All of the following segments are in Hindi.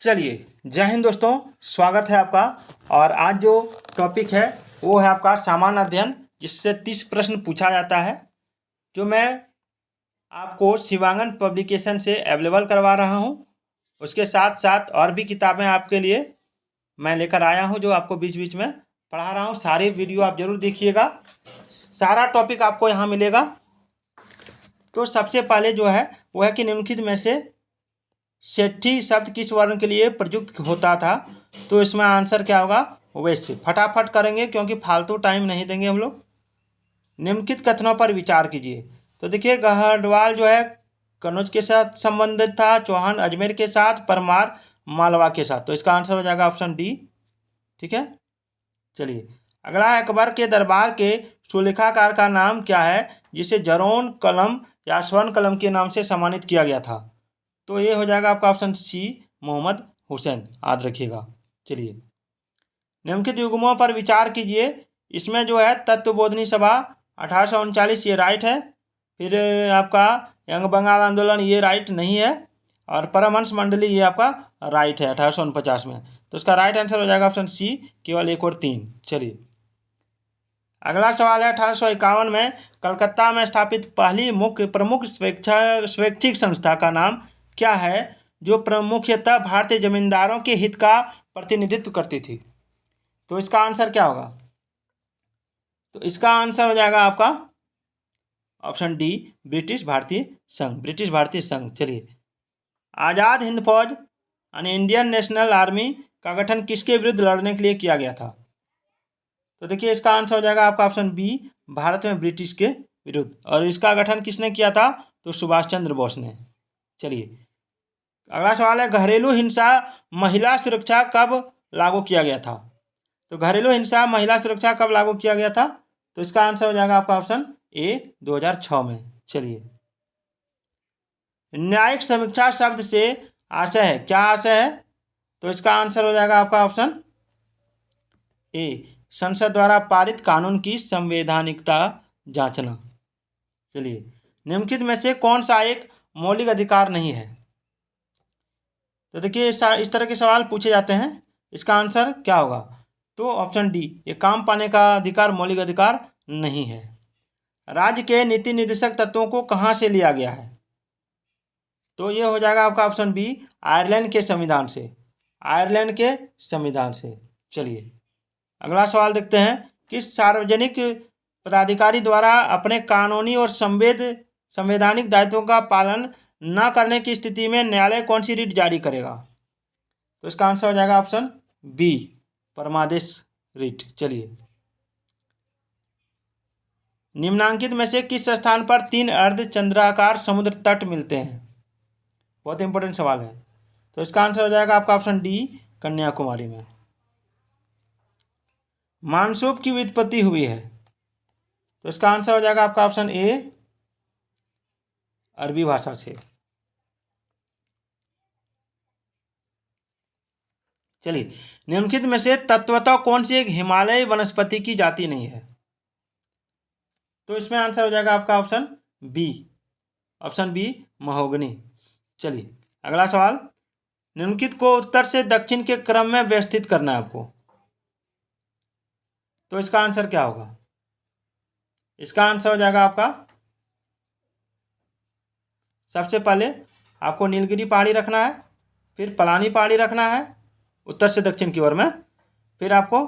चलिए, जय हिंद दोस्तों। स्वागत है आपका। और आज जो टॉपिक है वो है आपका सामान्य अध्ययन, जिससे 30 प्रश्न पूछा जाता है, जो मैं आपको शिवांगन पब्लिकेशन से अवेलेबल करवा रहा हूँ। उसके साथ साथ और भी किताबें आपके लिए मैं लेकर आया हूँ, जो आपको बीच बीच में पढ़ा रहा हूँ। सारी वीडियो आप जरूर देखिएगा, सारा टॉपिक आपको यहाँ मिलेगा। तो सबसे पहले जो है वो है कि निम्नलिखित में से सेठी शब्द किस वर्ण के लिए प्रयुक्त होता था। तो इसमें आंसर क्या होगा? वैश्य। फटाफट करेंगे क्योंकि फालतू टाइम नहीं देंगे हम लोग। निम्नलिखित कथनों पर विचार कीजिए। तो देखिए, गढ़वाल जो है कन्नौज के साथ संबंधित था, चौहान अजमेर के साथ, परमार मालवा के साथ। तो इसका आंसर हो जाएगा ऑप्शन डी। ठीक है, चलिए अगला है, अकबर के दरबार के सुलेखाकार का नाम क्या है जिसे जरोन कलम या स्वर्ण कलम के नाम से सम्मानित किया गया था। तो ये हो जाएगा आपका ऑप्शन सी, मोहम्मद हुसैन। याद रखिएगा। चलिए, निम्नलिखित युग्मों पर विचार कीजिए। इसमें जो है तत्वबोधनी सभा 1839, ये राइट है। फिर आपका यंग बंगाल आंदोलन, ये राइट नहीं है। और परमहंस मंडली, ये आपका राइट है 1849 में। तो इसका राइट आंसर हो जाएगा ऑप्शन सी, केवल 1 और 3। चलिए, अगला सवाल है, 1851 में कलकत्ता में स्थापित पहली प्रमुख स्वैच्छिक संस्था का नाम क्या है जो मुख्यतः भारतीय जमींदारों के हित का प्रतिनिधित्व करती थी। तो इसका आंसर क्या होगा? तो इसका आंसर हो जाएगा आपका ऑप्शन डी, ब्रिटिश भारतीय संघ। ब्रिटिश भारतीय संघ। चलिए, आज़ाद हिंद फौज यानी इंडियन नेशनल आर्मी का गठन किसके विरुद्ध लड़ने के लिए किया गया था। तो देखिए, इसका आंसर हो जाएगा आपका ऑप्शन बी, भारत में ब्रिटिश के विरुद्ध। और इसका गठन किसने किया था? तो सुभाष चंद्र बोस ने। चलिए, अगला सवाल है, घरेलू हिंसा महिला सुरक्षा कब लागू किया गया था। तो घरेलू हिंसा महिला सुरक्षा कब लागू किया गया था? तो इसका आंसर हो जाएगा आपका ऑप्शन ए, 2006 में। चलिए, न्यायिक समीक्षा शब्द से आशय है, क्या आशय है? तो इसका आंसर हो जाएगा आपका ऑप्शन ए, संसद द्वारा पारित कानून की संवैधानिकता जांचना। चलिए, निम्नलिखित में से कौन सा एक मौलिक अधिकार नहीं है। तो देखिए, इस तरह के सवाल पूछे जाते हैं। इसका आंसर क्या होगा? तो ऑप्शन डी, ये काम पाने का अधिकार मौलिक अधिकार नहीं है। राज्य के नीति निर्देशक तत्वों को कहाँ से लिया गया है? तो ये हो जाएगा आपका ऑप्शन बी, आयरलैंड के संविधान से। आयरलैंड के संविधान से। चलिए, अगला सवाल देखते हैं कि सार्वजनिक पदाधिकारी द्वारा अपने कानूनी और संवैधानिक दायित्वों का पालन न करने की स्थिति में न्यायालय कौन सी रिट जारी करेगा। तो इसका आंसर हो जाएगा ऑप्शन बी, परमादेश रिट। चलिए, निम्नांकित में से किस स्थान पर 3 अर्धचंद्राकार समुद्र तट मिलते हैं। बहुत इंपॉर्टेंट सवाल है। तो इसका आंसर हो जाएगा आपका ऑप्शन डी, कन्याकुमारी में। मानसूब की व्युत्पत्ति हुई है। तो इसका आंसर हो जाएगा आपका ऑप्शन ए, अरबी भाषा से। चलिए, निम्नलिखित में से तत्वतः कौन सी एक हिमालयी वनस्पति की जाति नहीं है। तो इसमें आंसर हो जाएगा आपका option B, option B, mahogany. चलिए, अगला सवाल, निम्नलिखित को उत्तर से दक्षिण के क्रम में व्यवस्थित करना है आपको। तो इसका आंसर क्या होगा? इसका आंसर हो जाएगा आपका, सबसे पहले आपको नीलगिरी पहाड़ी रखना है, फिर पलानी पहाड़ी रखना है उत्तर से दक्षिण की ओर में, फिर आपको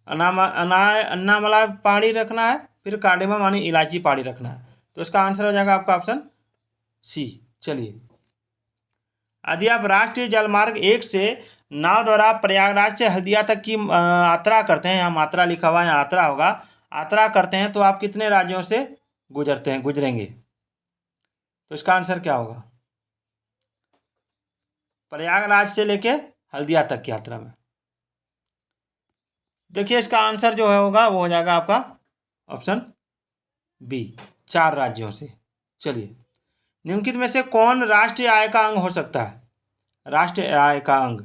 अन्नामला पहाड़ी रखना है, फिर कार्डेमम यानी इलायची पहाड़ी रखना है। तो इसका आंसर हो जाएगा आपका ऑप्शन सी। चलिए, यदि आप राष्ट्रीय जलमार्ग 1 से नाव द्वारा प्रयागराज से हल्दिया तक की यात्रा करते हैं, यहाँ मात्रा लिखा हुआ है, यात्रा होगा, यात्रा करते हैं, तो आप कितने राज्यों से गुजरेंगे। तो इसका आंसर क्या होगा? प्रयागराज से लेके हल्दिया तक की यात्रा में। देखिए, इसका आंसर जो है होगा वो हो जाएगा आपका ऑप्शन बी, 4 राज्यों से। चलिए, निम्नलिखित में से कौन राष्ट्रीय आय का अंग हो सकता है? राष्ट्रीय आय का अंग।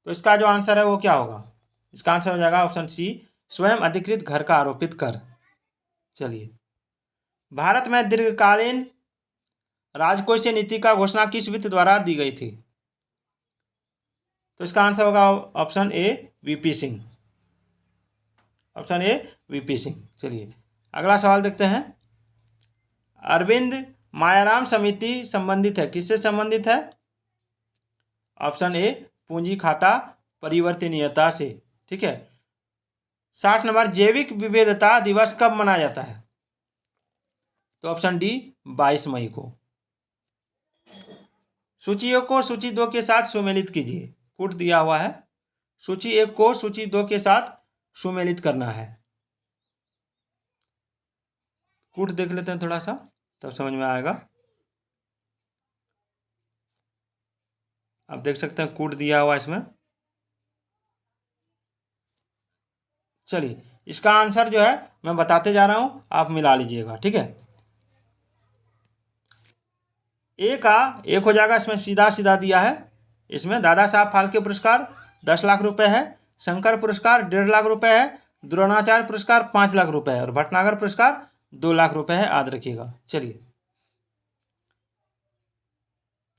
तो इसका जो आंसर है वो क्या होगा? इसका आंसर हो जाएगा ऑप्शन सी, स्वयं अधिकृत घर का आरोपित कर। चलिए, भारत में दीर्घकालीन राजकोषीय नीति का घोषणा किस वित्त द्वारा दी गई थी। तो इसका आंसर होगा option A VP Singh. Option A VP Singh. चलिए अगला सवाल देखते हैं। अरविंद मायाराम समिति संबंधित है, किससे संबंधित है? ऑप्शन ए पूंजी खाता परिवर्तनीयता से। ठीक है। 60 नंबर, जैविक विविधता दिवस कब मनाया जाता है? तो ऑप्शन डी 22 मई को। सूची 1 को सूची 2 के साथ सुमेलित कीजिए। कूट दिया हुआ है, सूची 1 को सूची 2 के साथ सुमेलित करना है। कूट देख लेते हैं थोड़ा सा, तब समझ में आएगा। आप देख सकते हैं कूट दिया हुआ इसमें। चलिए इसका आंसर जो है मैं बताते जा रहा हूं, आप मिला लीजिएगा। ठीक है। ए का एक हो जाएगा, इसमें सीधा सीधा दिया है। इसमें दादा साहब फाल्के पुरस्कार 10 लाख रुपए है, शंकर पुरस्कार 1.5 लाख रुपए है, द्रोणाचार्य पुरस्कार 5 लाख रुपए है और भटनागर पुरस्कार 2 लाख रुपए है, याद रखिएगा। चलिए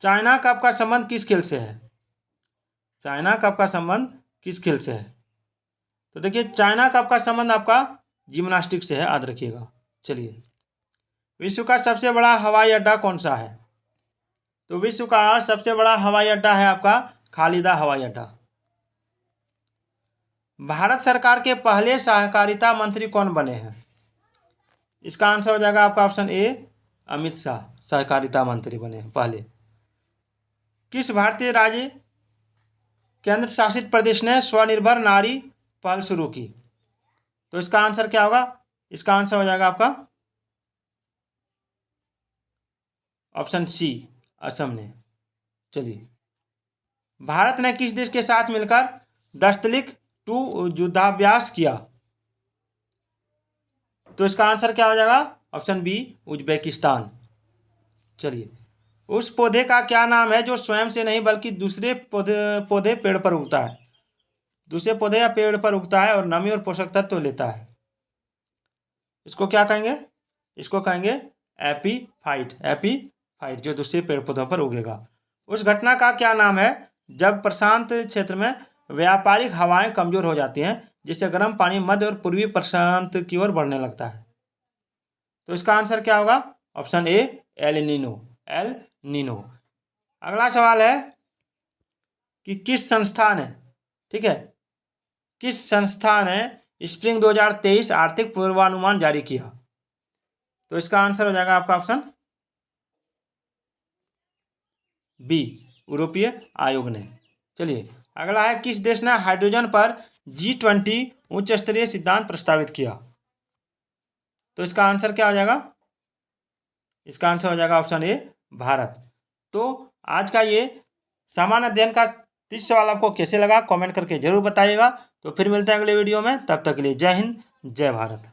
चाइना कप का संबंध किस खेल से है? चाइना कप का संबंध किस खेल से है? तो देखिए चाइना कप का संबंध आपका जिम्नास्टिक से है, याद रखिएगा। चलिए विश्व का सबसे बड़ा हवाई अड्डा कौन सा है? तो विश्व का सबसे बड़ा हवाई अड्डा है आपका खालिदा हवाई अड्डा। भारत सरकार के पहले सहकारिता मंत्री कौन बने हैं? इसका आंसर हो जाएगा आपका ऑप्शन ए अमित शाह, सहकारिता मंत्री बने हैं पहले। किस भारतीय राज्य केंद्र शासित प्रदेश ने स्वनिर्भर नारी पहल शुरू की? तो इसका आंसर क्या होगा? इसका आंसर हो जाएगा आपका ऑप्शन सी असम ने। चलिए भारत ने किस देश के साथ मिलकर दस्तलिक 2 युद्धाभ्यास किया? तो इसका आंसर क्या हो जाएगा? Option B Uzbekistan. चलिए उस पौधे का क्या नाम है जो स्वयं से नहीं बल्कि दूसरे पौधे पेड़ पर उगता है? दूसरे पौधे या पेड़ पर उगता है और नमी और पोषक तत्व लेता है। इसको क्या कहेंगे? इसको कहेंगे एपीफाइट। एपीफाइट जो दूसरे पेड़ पौधों पर उगेगा। उस घटना का क्या नाम है जब प्रशांत क्षेत्र में व्यापारिक हवाएं कमजोर हो जाती हैं, जिससे गर्म पानी मध्य और पूर्वी प्रशांत की ओर बढ़ने लगता है? तो इसका आंसर क्या होगा? Option A El Nino. El Nino. अगला सवाल है कि किस संस्था ने, ठीक है, किस संस्था ने स्प्रिंग 2023 आर्थिक पूर्वानुमान जारी किया? तो इसका आंसर हो जाएगा आपका ऑप्शन बी यूरोपीय आयोग ने। चलिए अगला है किस देश ने हाइड्रोजन पर G20 उच्च स्तरीय सिद्धांत प्रस्तावित किया? तो इसका आंसर क्या हो जाएगा? इसका आंसर हो जाएगा ऑप्शन ए भारत। तो आज का ये सामान्य अध्ययन का 30 सवाल आपको कैसे लगा कमेंट करके जरूर बताइएगा। तो फिर मिलते हैं अगले वीडियो में, तब तक के लिए जय हिंद जय भारत।